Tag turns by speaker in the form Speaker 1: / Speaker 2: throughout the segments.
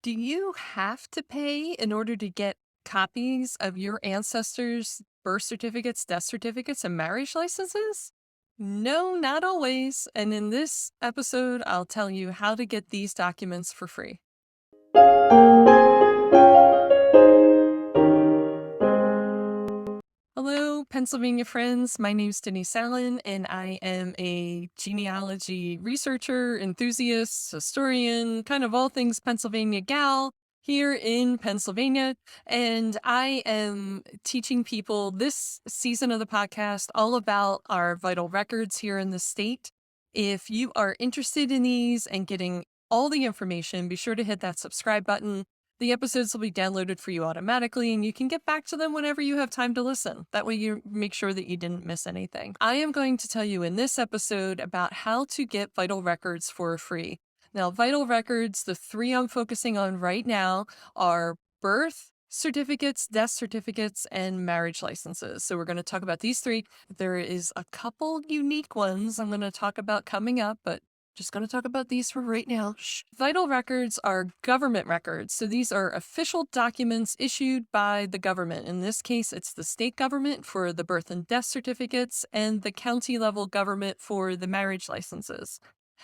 Speaker 1: Do you have to pay in order to get copies of your ancestors' birth certificates, death certificates, and marriage licenses? No, not always. And in this episode, I'll tell you how to get these documents for free. Hello, Pennsylvania friends. My name's Denise Allen, and I am a genealogy researcher, enthusiast, historian, kind of all things Pennsylvania gal here in Pennsylvania. And I am teaching people this season of the podcast all about our vital records here in the state. If you are interested in these and getting all the information, be sure to hit that subscribe button. The episodes will be downloaded for you automatically, and you can get back to them whenever you have time to listen. That way you make sure that you didn't miss anything. I am going to tell you in this episode about how to get vital records for free. Now, vital records, the three I'm focusing on right now are birth certificates, death certificates, and marriage licenses. So we're going to talk about these three. There is a couple unique ones I'm going to talk about coming up, but just going to talk about these for right now. Vital records are government records. So these are official documents issued by the government. In this case, it's the state government for the birth and death certificates and the county level government for the marriage licenses.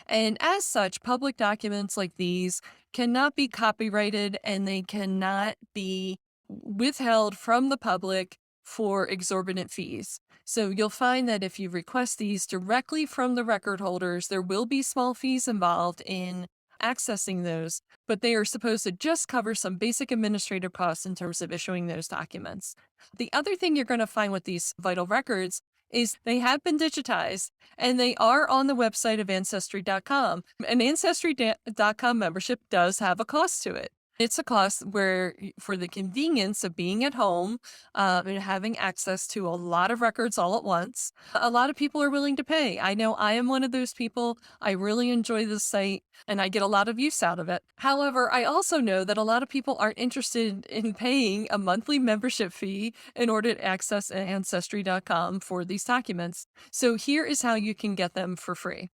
Speaker 1: And as such, public documents like these cannot be copyrighted and they cannot be withheld from the public for exorbitant fees. So you'll find that if you request these directly from the record holders, there will be small fees involved in accessing those, but they are supposed to just cover some basic administrative costs in terms of issuing those documents. The other thing you're going to find with these vital records is they have been digitized and they are on the website of Ancestry.com. And Ancestry.com membership does have a cost to it. It's a cost where, for the convenience of being at home and having access to a lot of records all at once, a lot of people are willing to pay. I know I am one of those people. I really enjoy this site and I get a lot of use out of it. However, I also know that a lot of people aren't interested in paying a monthly membership fee in order to access Ancestry.com for these documents. So here is how you can get them for free.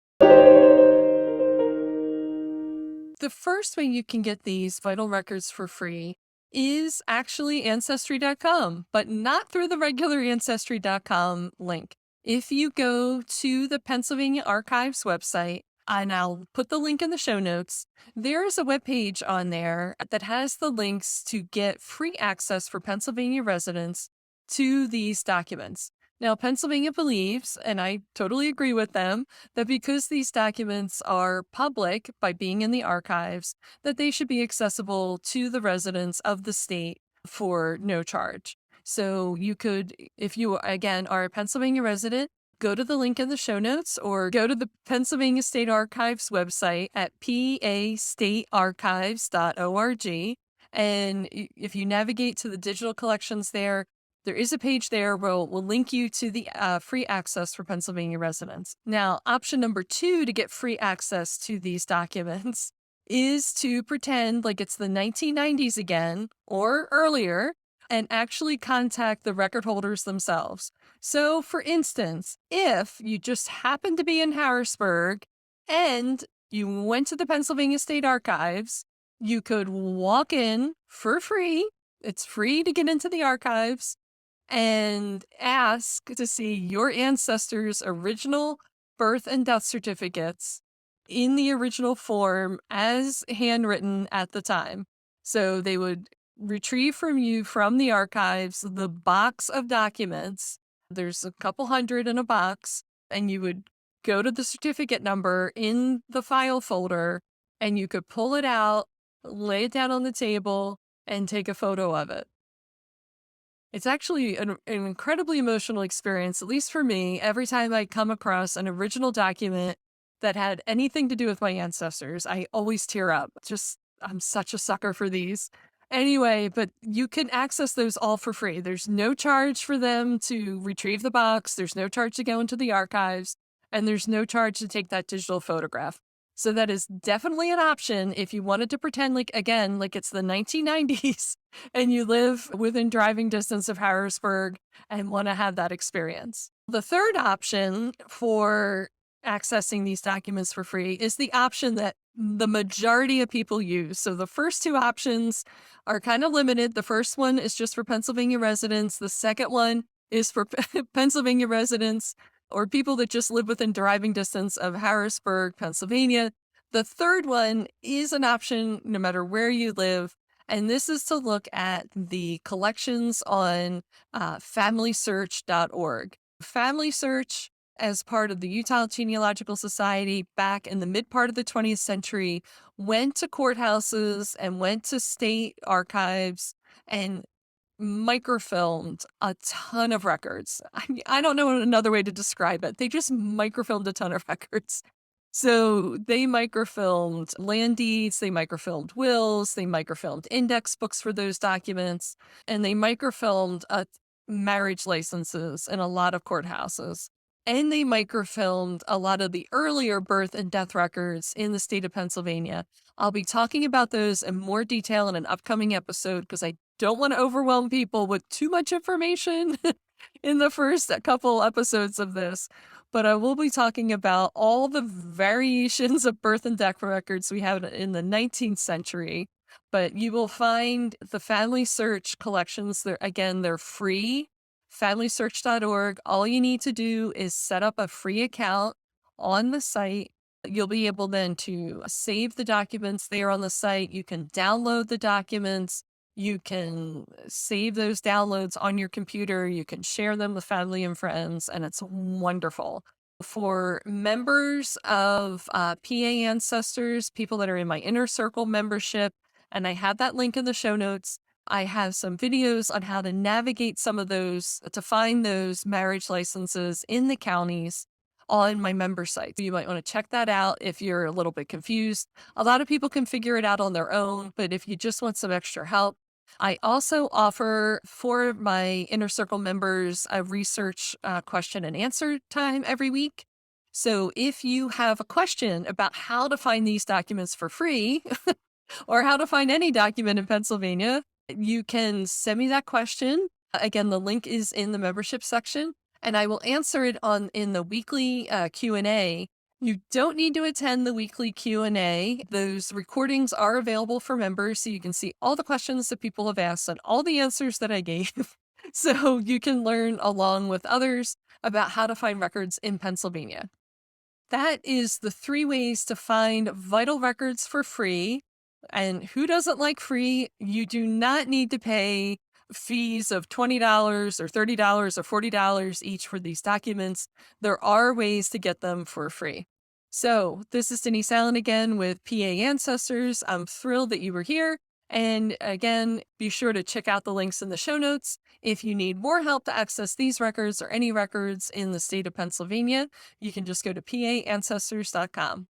Speaker 1: The first way you can get these vital records for free is actually Ancestry.com, but not through the regular Ancestry.com link. If you go to the Pennsylvania Archives website, and I'll put the link in the show notes, there is a webpage on there that has the links to get free access for Pennsylvania residents to these documents. Now, Pennsylvania believes, and I totally agree with them, that because these documents are public by being in the archives, that they should be accessible to the residents of the state for no charge. So you could, if you, again, are a Pennsylvania resident, go to the link in the show notes or go to the Pennsylvania State Archives website at pastatearchives.org. And if you navigate to the digital collections there is a page there where we'll link you to the free access for Pennsylvania residents. Now, option number 2 to get free access to these documents is to pretend like it's the 1990s again or earlier and actually contact the record holders themselves. So, for instance, if you just happen to be in Harrisburg and you went to the Pennsylvania State Archives, you could walk in for free. It's free to get into the archives and ask to see your ancestors' original birth and death certificates in the original form as handwritten at the time. So they would retrieve from you from the archives the box of documents. There's a couple hundred in a box, and you would go to the certificate number in the file folder, and you could pull it out, lay it down on the table, and take a photo of it. It's actually an incredibly emotional experience, at least for me, every time I come across an original document that had anything to do with my ancestors. I always tear up. I'm such a sucker for these. Anyway, but you can access those all for free. There's no charge for them to retrieve the box. There's no charge to go into the archives, and there's no charge to take that digital photograph. So that is definitely an option if you wanted to pretend like it's the 1990s and you live within driving distance of Harrisburg and want to have that experience. The third option for accessing these documents for free is the option that the majority of people use. So the first two options are kind of limited. The first one is just for Pennsylvania residents. The second one is for Pennsylvania residents or people that just live within driving distance of Harrisburg, Pennsylvania. The third one is an option no matter where you live. And this is to look at the collections on FamilySearch.org. Family Search, as part of the Utah Genealogical Society back in the mid part of the 20th century, went to courthouses and went to state archives and microfilmed a ton of records. I don't know another way to describe it. They just microfilmed a ton of records. So they microfilmed land deeds, they microfilmed wills, they microfilmed index books for those documents, and they microfilmed marriage licenses in a lot of courthouses. And they microfilmed a lot of the earlier birth and death records in the state of Pennsylvania. I'll be talking about those in more detail in an upcoming episode because I don't want to overwhelm people with too much information in the first couple episodes of this. But I will be talking about all the variations of birth and death records we have in the 19th century. But you will find the Family Search collections. They're free. FamilySearch.org. All you need to do is set up a free account on the site. You'll be able then to save the documents there on the site. You can download the documents. You can save those downloads on your computer. You can share them with family and friends, and it's wonderful. For members of PA Ancestors, people that are in my Inner Circle membership, and I have that link in the show notes, I have some videos on how to navigate some of those, to find those marriage licenses in the counties on my member site. You might want to check that out if you're a little bit confused. A lot of people can figure it out on their own, but if you just want some extra help, I also offer for my Inner Circle members a research question and answer time every week. So if you have a question about how to find these documents for free or how to find any document in Pennsylvania, you can send me that question. Again, the link is in the membership section, and I will answer it in the weekly Q&A. You don't need to attend the weekly Q&A. Those recordings are available for members, so you can see all the questions that people have asked and all the answers that I gave. So you can learn along with others about how to find records in Pennsylvania. That is the 3 ways to find vital records for free. And who doesn't like free? You do not need to pay fees of $20 or $30 or $40 each for these documents. There are ways to get them for free. So this is Denise Allen again with PA Ancestors. I'm thrilled that you were here. And again, be sure to check out the links in the show notes. If you need more help to access these records or any records in the state of Pennsylvania, you can just go to PAAncestors.com.